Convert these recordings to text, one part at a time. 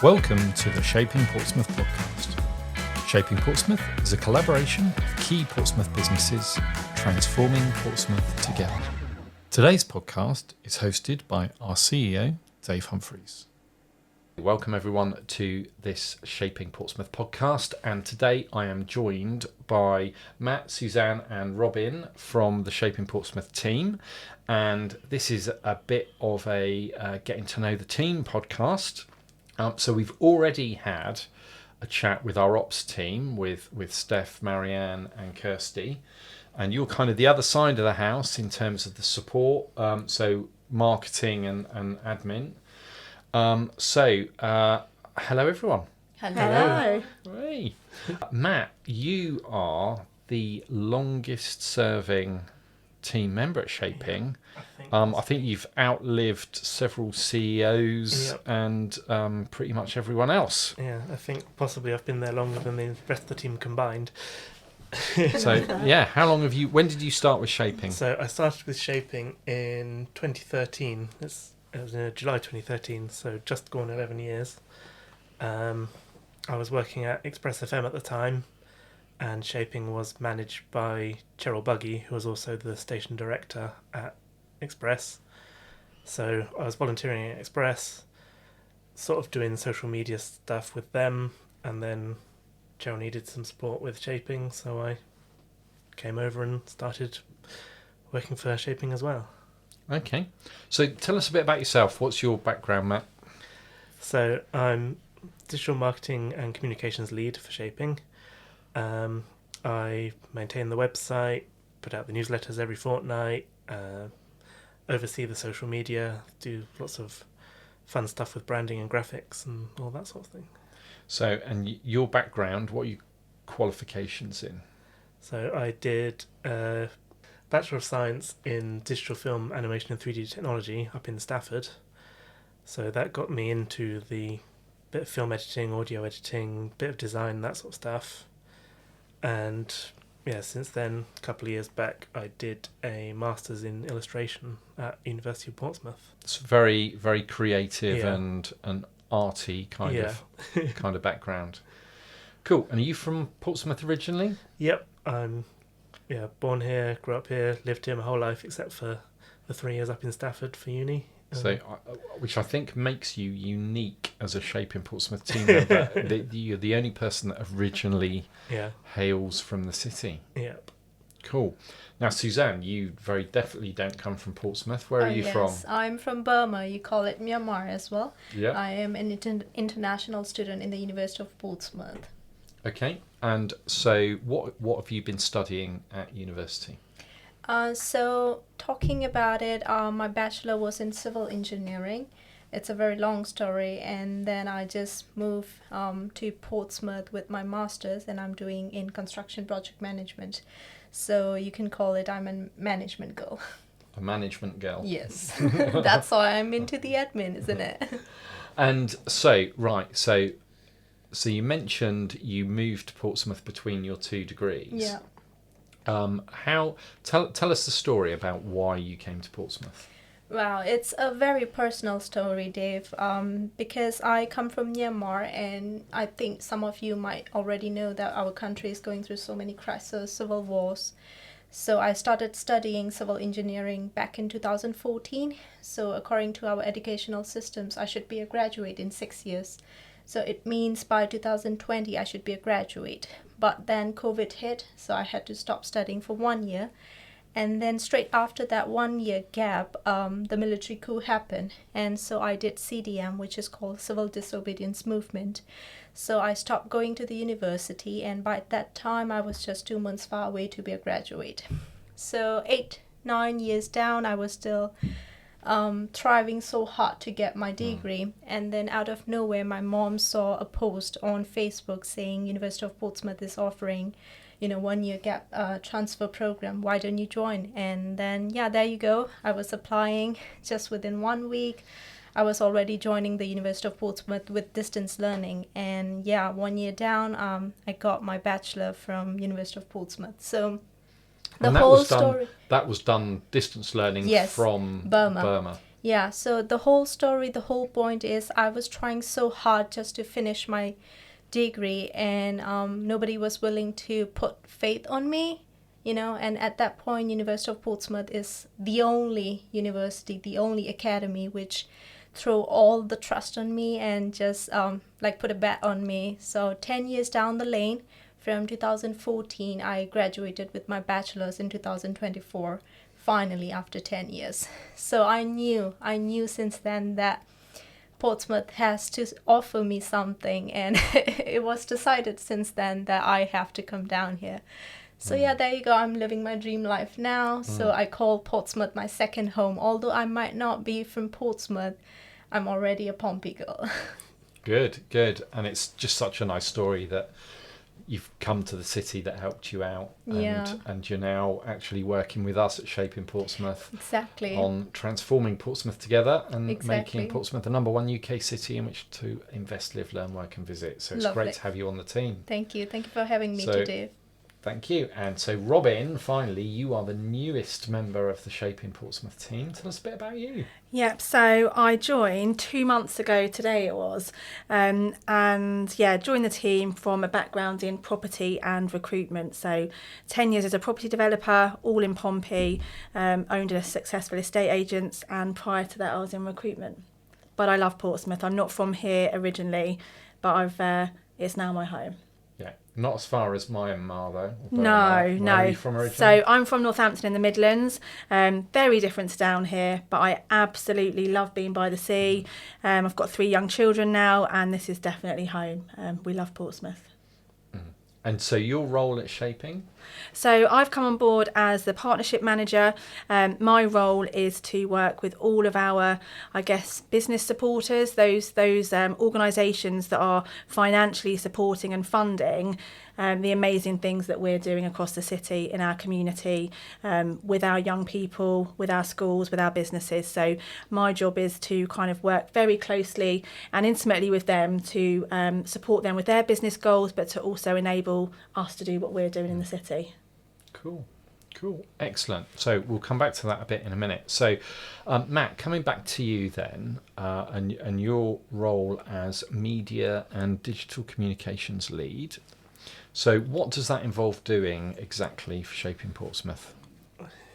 Welcome to the Shaping Portsmouth podcast. Shaping Portsmouth is a collaboration of key Portsmouth businesses transforming Portsmouth together. Today's podcast is hosted by our CEO, Dave Humphries. Welcome everyone to this Shaping Portsmouth podcast, and today I am joined by Matt, Suzan and Robyn from the Shaping Portsmouth team, and this is a bit of a getting to know the team podcast. So we've already had a chat with our ops team with Steph, Marianne and Kirsty, and you're kind of the other side of the house in terms of the support, so marketing and admin. Hello everyone. Hello. Hey. Matt, you are the longest serving team member at Shaping. I think you've outlived several CEOs and pretty much everyone else. Yeah, I think possibly I've been there longer than the rest of the team combined. So, yeah, when did you start with Shaping? So I started with Shaping in 2013. It was in July 2013, so just gone 11 years. I was working at Express FM at the time, and Shaping was managed by Cheryl Buggy, who was also the station director at Express. So I was volunteering at Express, sort of doing social media stuff with them, and then Cheryl needed some support with Shaping, so I came over and started working for Shaping as well. Okay, so tell us a bit about yourself. What's your background, Matt? So I'm digital marketing and communications lead for Shaping. I maintain the website, put out the newsletters every fortnight, oversee the social media, do lots of fun stuff with branding and graphics and all that sort of thing. So, and your background, what are your qualifications in? So I did a Bachelor of Science in Digital Film, Animation and 3D Technology up in Stafford. So that got me into the bit of film editing, audio editing, bit of design, that sort of stuff. And yeah, since then, a couple of years back, I did a Master's in Illustration at University of Portsmouth. It's very, very creative and arty kind of background. Cool. And are you from Portsmouth originally? Yep, I'm born here, grew up here, lived here my whole life except for the 3 years up in Stafford for uni. So, which I think makes you unique as a Shaping Portsmouth team member. You're the only person that originally hails from the city. Yep. Cool. Now, Suzan, you very definitely don't come from Portsmouth. Where are you from? I'm from Burma. You call it Myanmar as well. Yeah. I am an international student in the University of Portsmouth. Okay. And so what have you been studying at university? So talking about it, my bachelor was in civil engineering. It's a very long story, and then I just moved to Portsmouth with my master's, and I'm doing in construction project management. So you can call it I'm a management girl. A management girl. Yes, that's why I'm into the admin, isn't it? And so so you mentioned you moved to Portsmouth between your two degrees. Yeah. Tell us the story about why you came to Portsmouth. Well, it's a very personal story, Dave, because I come from Myanmar, and I think some of you might already know that our country is going through so many crises, civil wars. So I started studying civil engineering back in 2014. So according to our educational systems, I should be a graduate in 6 years. So it means by 2020 I should be a graduate. But then COVID hit, so I had to stop studying for 1 year. And then straight after that 1 year gap, the military coup happened. And so I did CDM, which is called Civil Disobedience Movement. So I stopped going to the university, and by that time I was just 2 months far away to be a graduate. So 8-9 years down, I was still thriving so hard to get my degree. And then out of nowhere, my mom saw a post on Facebook saying University of Portsmouth is offering 1 year gap transfer program. Why don't you join? And then there you go. I was applying. Just within 1 week, I was already joining the University of Portsmouth with distance learning. And 1 year down, I got my bachelor from University of Portsmouth. So the whole story. That was done distance learning from Burma. Yeah, so the whole story, the whole point is I was trying so hard just to finish my degree, and nobody was willing to put faith on me, and at that point, University of Portsmouth is the only university, the only academy which throw all the trust on me and just put a bet on me. So 10 years down the lane, from 2014, I graduated with my bachelor's in 2024, finally after 10 years. So I knew since then that Portsmouth has to offer me something, and it was decided since then that I have to come down here. So yeah, there you go. I'm living my dream life now. So I call Portsmouth my second home. Although I might not be from Portsmouth, I'm already a Pompey girl. Good. And it's just such a nice story that you've come to the city that helped you out, and you're now actually working with us at Shaping Portsmouth Exactly. on transforming Portsmouth together and Exactly. making Portsmouth the number one UK city in which to invest, live, learn, work and visit. So it's Lovely. great to have you on the team. Thank you for having me today. Thank you. And so Robyn, finally, you are the newest member of the Shaping Portsmouth team. Tell us a bit about you. Yep, so I joined 2 months ago today it was, joined the team from a background in property and recruitment. So 10 years as a property developer, all in Pompey, owned a successful estate agents, and prior to that I was in recruitment. But I love Portsmouth. I'm not from here originally, but it's now my home. Yeah, not as far as Myanmar though. No. Where are you from originally? So I'm from Northampton in the Midlands. Very different to down here, but I absolutely love being by the sea. I've got 3 young children now, and this is definitely home. We love Portsmouth. And so your role at Shaping? So I've come on board as the partnership manager. My role is to work with all of our, business supporters, those organisations that are financially supporting and funding the amazing things that we're doing across the city in our community, with our young people, with our schools, with our businesses. So my job is to kind of work very closely and intimately with them to support them with their business goals, but to also enable us to do what we're doing in the city. Cool. Excellent. So we'll come back to that a bit in a minute. So Matt, coming back to you then, and your role as media and digital communications lead. So what does that involve doing exactly for Shaping Portsmouth?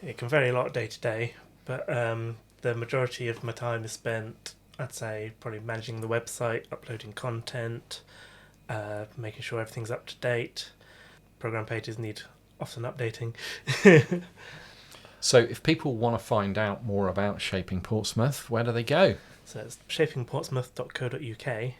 It can vary a lot day to day, but the majority of my time is spent, I'd say, probably managing the website, uploading content, making sure everything's up to date. Program pages need often updating. So if people want to find out more about Shaping Portsmouth, where do they go? So it's shapingportsmouth.co.uk,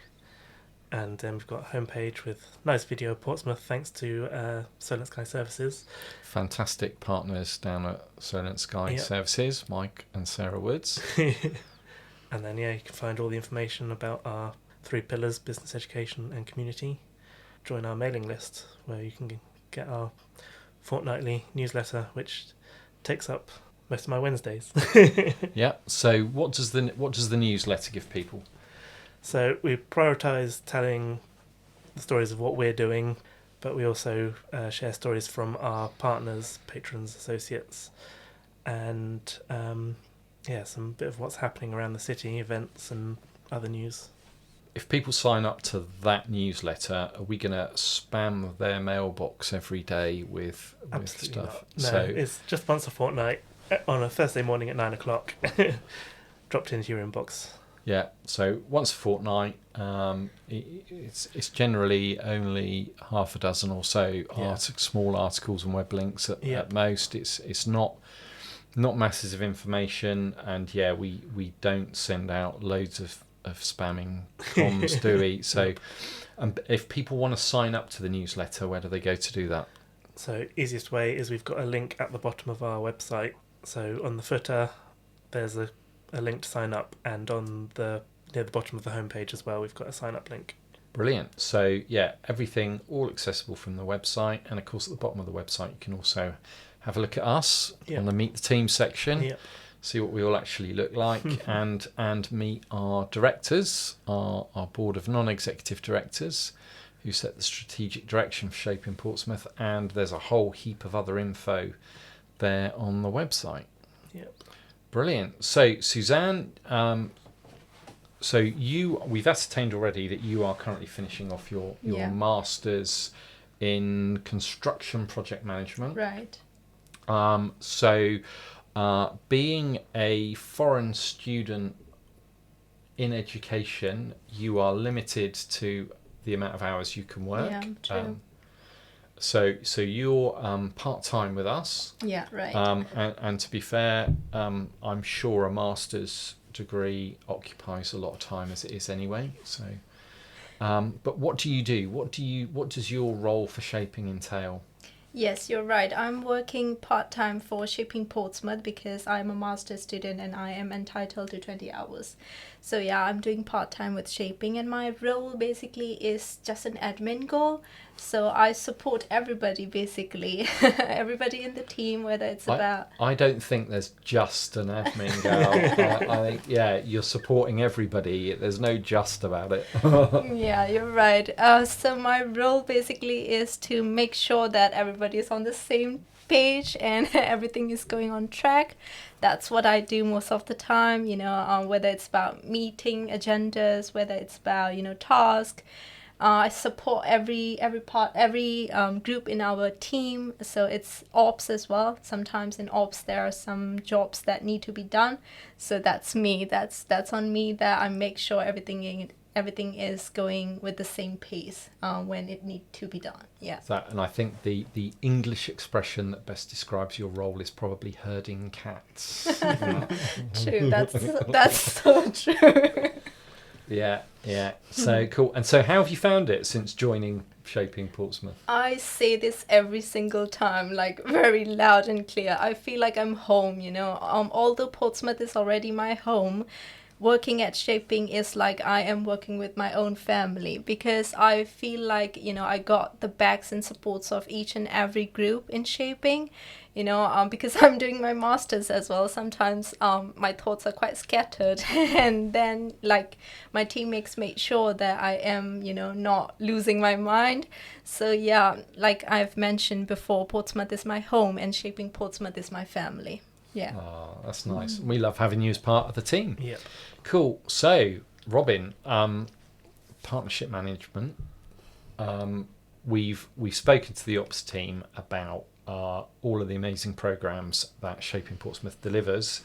and then we've got a homepage with nice video of Portsmouth thanks to Solent Sky Services. Fantastic partners down at Solent Sky Services, Mike and Sarah Woods. And then you can find all the information about our 3 pillars: business, education and community. Join our mailing list where you can get our fortnightly newsletter, which takes up most of my Wednesdays. Yeah. So what does the newsletter give people? So we prioritise telling the stories of what we're doing, but we also share stories from our partners, patrons, associates, and some bit of what's happening around the city, events and other news. If people sign up to that newsletter, are we going to spam their mailbox every day with stuff? Not. No, it's just once a fortnight on a Thursday morning at 9:00, dropped into your inbox. Yeah, so once a fortnight. It's generally only half a dozen or so small articles and web links at most. It's not masses of information, and we don't send out loads of spamming comms, do we? So if people want to sign up to the newsletter, where do they go to do that? So easiest way is we've got a link at the bottom of our website. So on the footer there's a link to sign up, and on near the bottom of the homepage as well we've got a sign up link. Brilliant. So everything all accessible from the website, and of course at the bottom of the website you can also have a look at us on the Meet the Team section. See what we all actually look like, and meet our directors, our board of non-executive directors, who set the strategic direction for Shaping Portsmouth, and there's a whole heap of other info there on the website. Brilliant. So, Suzan, we've ascertained already that you are currently finishing off your Masters in Construction Project Management. Right. Being a foreign student in education, you are limited to the amount of hours you can work. Yeah, true. So you're part-time with us. Yeah, right. And to be fair, I'm sure a master's degree occupies a lot of time as it is anyway. So, but what do you do? What does your role for Shaping entail? Yes, you're right. I'm working part-time for Shaping Portsmouth because I'm a master's student and I am entitled to 20 hours. So yeah, I'm doing part-time with Shaping, and my role basically is just an admin goal. So I support everybody basically, everybody in the team, whether it's about... I don't think there's just an admin girl. I think, yeah, you're supporting everybody. There's no just about it. Yeah, you're right. So my role basically is to make sure that everybody is on the same page and everything is going on track. That's what I do most of the time, whether it's about meeting agendas, whether it's about, tasks. I support every group in our team, so it's ops as well. Sometimes in ops there are some jobs that need to be done, so that's me. That's on me, that I make sure everything is going with the same pace when it needs to be done. Yeah. And I think the English expression that best describes your role is probably herding cats. True. That's so true. Yeah. So cool. And so how have you found it since joining Shaping Portsmouth? I say this every single time, like very loud and clear. I feel like I'm home, although Portsmouth is already my home. Working at Shaping is like I am working with my own family, because I feel like, I got the backs and supports of each and every group in Shaping, because I'm doing my masters as well. Sometimes my thoughts are quite scattered and then like my teammates make sure that I am, not losing my mind. So yeah, like I've mentioned before, Portsmouth is my home and Shaping Portsmouth is my family. Yeah. Oh, that's nice. We love having you as part of the team. Yeah. Cool. So, Robyn, partnership management. We've spoken to the ops team about all of the amazing programs that Shaping Portsmouth delivers,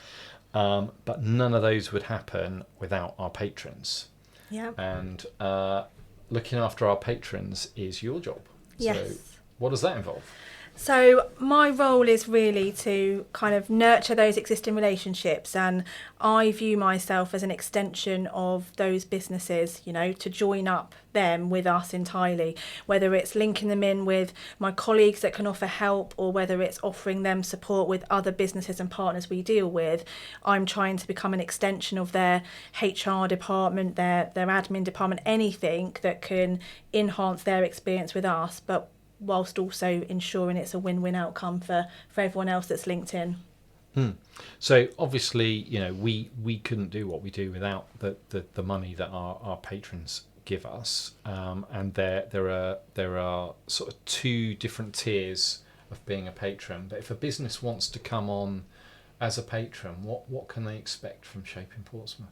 but none of those would happen without our patrons. Yeah. And looking after our patrons is your job. Yes. So, what does that involve? So my role is really to kind of nurture those existing relationships, and I view myself as an extension of those businesses, to join up them with us entirely, whether it's linking them in with my colleagues that can offer help, or whether it's offering them support with other businesses and partners we deal with. I'm trying to become an extension of their HR department, their admin department, anything that can enhance their experience with us, but whilst also ensuring it's a win-win outcome for everyone else that's linked in. So obviously, we couldn't do what we do without the money that our patrons give us, and there are sort of two different tiers of being a patron. But if a business wants to come on as a patron, what can they expect from Shaping Portsmouth?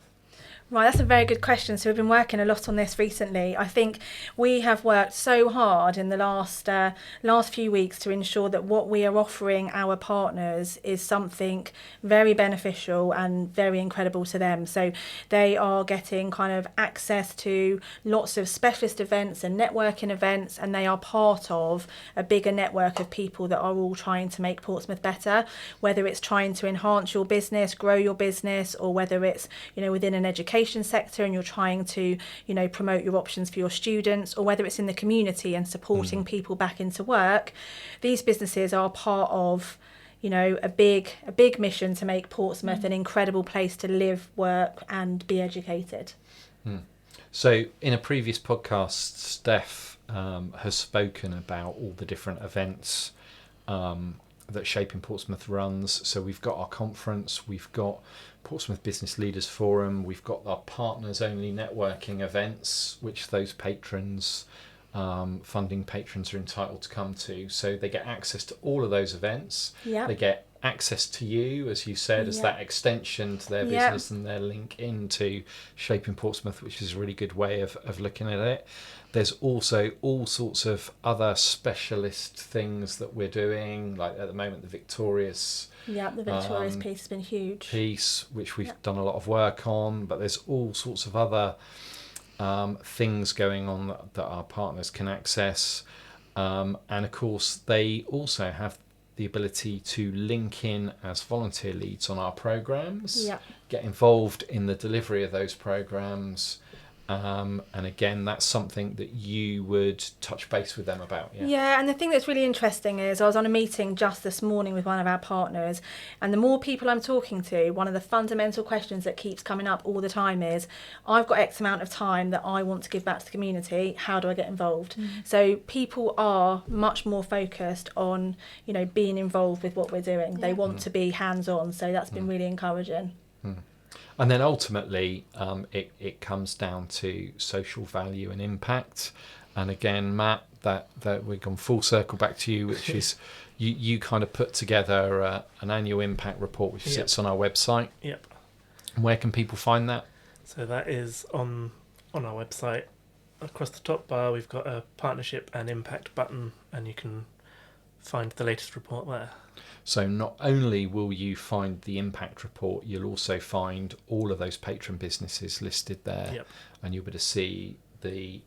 Right, that's a very good question. So we've been working a lot on this recently. I think we have worked so hard in the last few weeks to ensure that what we are offering our partners is something very beneficial and very incredible to them. So they are getting kind of access to lots of specialist events and networking events, and they are part of a bigger network of people that are all trying to make Portsmouth better, whether it's trying to enhance your business, grow your business, or whether it's, within an education sector and you're trying to promote your options for your students, or whether it's in the community and supporting people back into work. These businesses are part of a big mission to make Portsmouth an incredible place to live, work and be educated. So in a previous podcast, Steph has spoken about all the different events that Shaping Portsmouth runs. So we've got our conference, we've got Portsmouth Business Leaders Forum, we've got our partners only networking events, which those patrons, funding patrons, are entitled to come to. So they get access to all of those events. Yeah. They get access to you, as you said, as that extension to their business and their link into Shaping Portsmouth, which is a really good way of looking at it. There's also all sorts of other specialist things that we're doing, like at the moment the Victorious the Victorious piece has been huge. Which we've done a lot of work on, but there's all sorts of other things going on that our partners can access. And of course, they also have the ability to link in as volunteer leads on our programmes, get involved in the delivery of those programmes. And again, that's something that you would touch base with them about. Yeah, and the thing that's really interesting is I was on a meeting just this morning with one of our partners, and the more people I'm talking to, one of the fundamental questions that keeps coming up all the time is, I've got X amount of time that I want to give back to the community, how do I get involved? So people are much more focused on, being involved with what we're doing. They want to be hands-on, so that's been really encouraging. And then ultimately, it comes down to social value and impact. And again, Matt, that we've gone full circle back to you, which is you kind of put together an annual impact report, which sits on our website. Yep. Where can people find that? So that is on our website. Across the top bar, we've got a partnership and impact button, and you can find the latest report there. So not only will you find the impact report, you'll also find all of those patron businesses listed there, and you'll be able to see I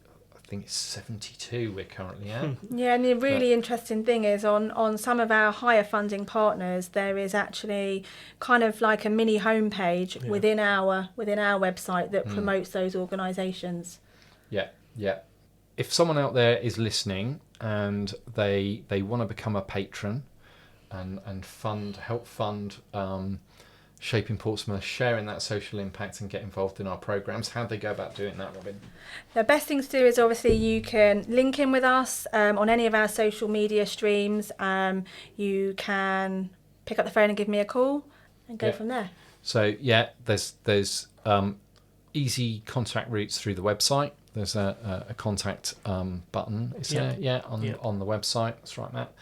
think it's 72 we're currently at. Yeah, and the really interesting thing is on some of our higher funding partners, there is actually kind of like a mini homepage within our website that promotes those organisations. Yeah. If someone out there is listening and they want to become a patron and help fund Shaping Portsmouth, sharing that social impact and get involved in our programmes, how do they go about doing that, Robyn? The best thing to do is obviously you can link in with us on any of our social media streams. You can pick up the phone and give me a call and go from there. So there's easy contact routes through the website. There's a contact button, is there? Yeah, on the website. That's right, Matt.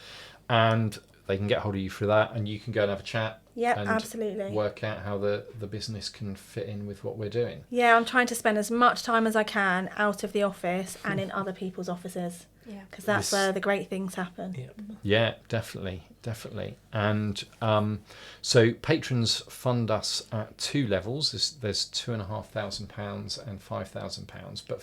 And they can get hold of you through that, and you can go and have a chat. Yeah, and absolutely. Work out how the business can fit in with what we're doing. Yeah, I'm trying to spend as much time as I can out of the office and in other people's offices. Yeah, because that's where the great things happen. Yeah, definitely. And so patrons fund us at two levels. There's £2,500 and £5,000. But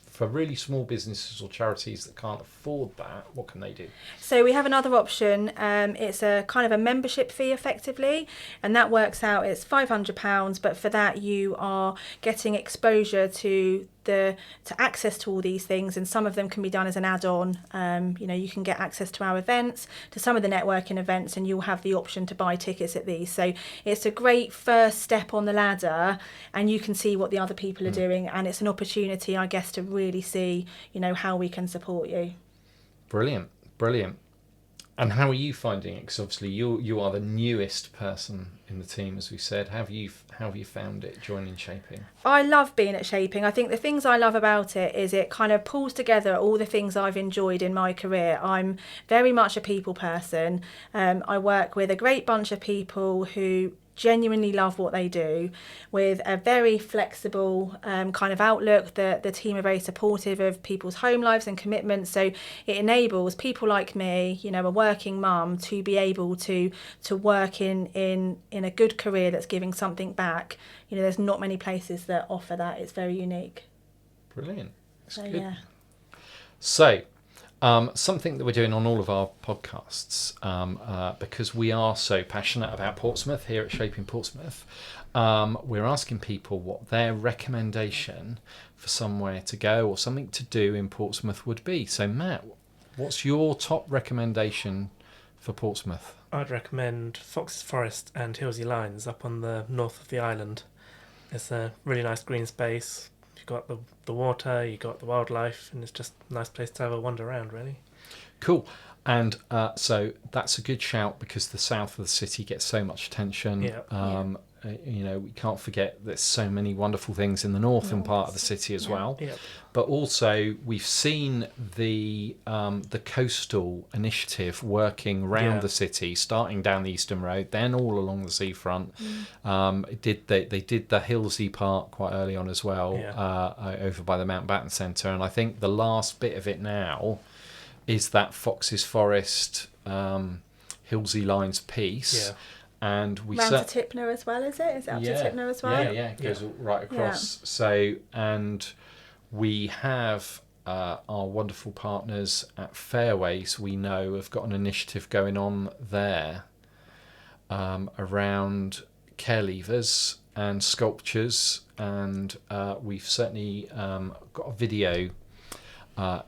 for really small businesses or charities that can't afford that, what can they do? So we have another option. It's a kind of a membership fee, effectively, and that works out. It's £500, but for that you are getting exposure to access to all these things, and some of them can be done as an add-on. You can get access to our events, to some of the networking events, and you'll have the option to buy tickets at these. So it's a great first step on the ladder, and you can see what the other people are doing, and it's an opportunity, I guess, to really see how we can support you. Brilliant. And how are you finding it? Because obviously you are the newest person in the team, as we said. How have you found it joining Shaping? I love being at Shaping. I think the things I love about it is it kind of pulls together all the things I've enjoyed in my career. I'm very much a people person. I work with a great bunch of people who genuinely love what they do, with a very flexible kind of outlook. The team are very supportive of people's home lives and commitments, so it enables people like me, a working mum, to be able to work in a good career that's giving something back. There's not many places that offer that. It's very unique. Brilliant. That's good. Yeah. So something that we're doing on all of our podcasts, because we are so passionate about Portsmouth here at Shaping Portsmouth, we're asking people what their recommendation for somewhere to go or something to do in Portsmouth would be. So Matt, what's your top recommendation for Portsmouth? I'd recommend Fox's Forest and Hillsey Lines up on the north of the island. It's a really nice green space. You've got the water, you've got the wildlife, and it's just a nice place to have a wander around, really. Cool. And so that's a good shout, because the south of the city gets so much attention. we can't forget there's so many wonderful things in the northern part of the city as well. Yep. But also we've seen the coastal initiative working around the city, starting down the Eastern Road, then all along the seafront. They did the Hillsey part quite early on as well, over by the Mountbatten Centre, and I think the last bit of it now is that Fox's Forest Hillsey Lines piece. Yeah. And we round to Tipner as well, is it? Is it up to Tipner as well? Yeah, it goes right across. So, and we have our wonderful partners at Fairways, we know, have got an initiative going on there around care levers and sculptures, and we've certainly got a video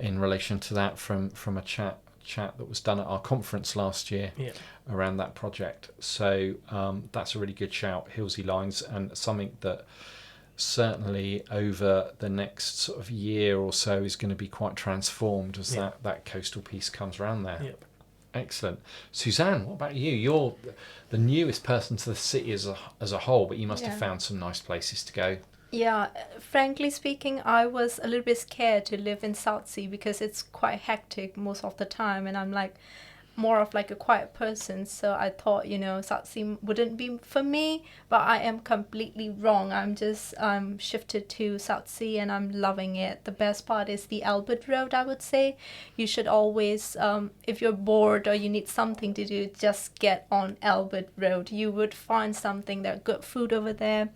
in relation to that from a chat that was done at our conference last year around that project. So that's a really good shout, Hillsey Lines, and something that certainly over the next sort of year or so is going to be quite transformed as that coastal piece comes around there. Yep. Excellent. Suzanne, what about you? You're the newest person to the city as a whole, but you must have found some nice places to go. Yeah, frankly speaking, I was a little bit scared to live in Southsea because it's quite hectic most of the time, and I'm like more of like a quiet person, so I thought, Southsea wouldn't be for me, but I am completely wrong. I'm shifted to Southsea and I'm loving it. The best part is the Albert Road, I would say. You should always, if you're bored or you need something to do, just get on Albert Road. You would find something. There are good food over there.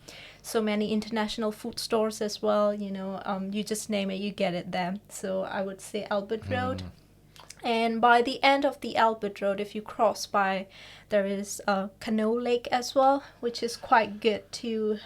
So many international food stores as well, you just name it, you get it there. So I would say Albert Road. And by the end of the Albert Road, if you cross by, there is a canoe lake as well, which is quite good to,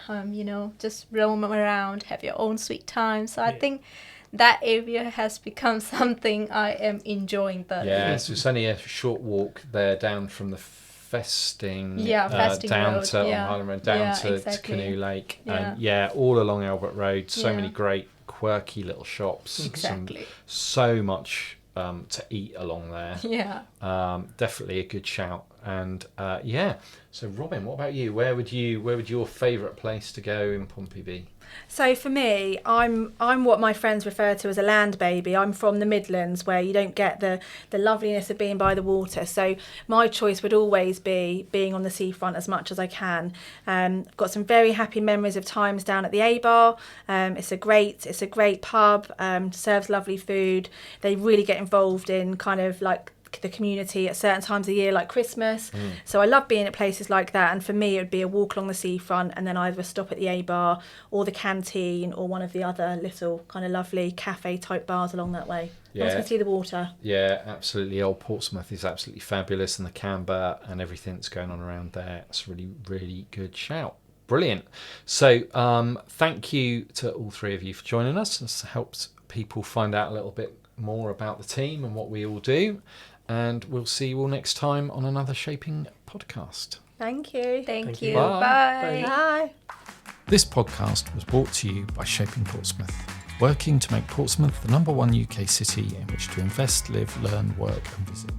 just roam around, have your own sweet time. So I think that area has become something I am enjoying thoroughly. Yeah, so it's only a short walk there down from the Festing, Festing down Road, to on Highland Road, down to Canoe Lake, and all along Albert Road. So many great quirky little shops. Exactly. So much to eat along there. Definitely a good shout. And so Robyn, what about you? Where would your favourite place to go in Pompey be? So for me, I'm what my friends refer to as a land baby. I'm from the Midlands, where you don't get the loveliness of being by the water. So my choice would always be being on the seafront as much as I can. I've got some very happy memories of times down at the A Bar. It's a great pub. Serves lovely food. They really get involved in kind of like the community at certain times of the year, like Christmas. So I love being at places like that, and for me it would be a walk along the seafront and then either a stop at the A Bar or the canteen or one of the other little kind of lovely cafe type bars along that way. I can see the water. Yeah, absolutely. Old Portsmouth is absolutely fabulous, and the Camber and everything that's going on around there, it's really, really good shout. Brilliant. So thank you to all three of you for joining us. This helps people find out a little bit more about the team and what we all do. And we'll see you all next time on another Shaping podcast. Thank you. Thank you. Bye. Bye. This podcast was brought to you by Shaping Portsmouth, working to make Portsmouth the #1 UK city in which to invest, live, learn, work and visit.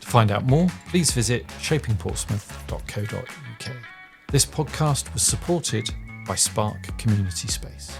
To find out more, please visit shapingportsmouth.co.uk. This podcast was supported by Spark Community Space.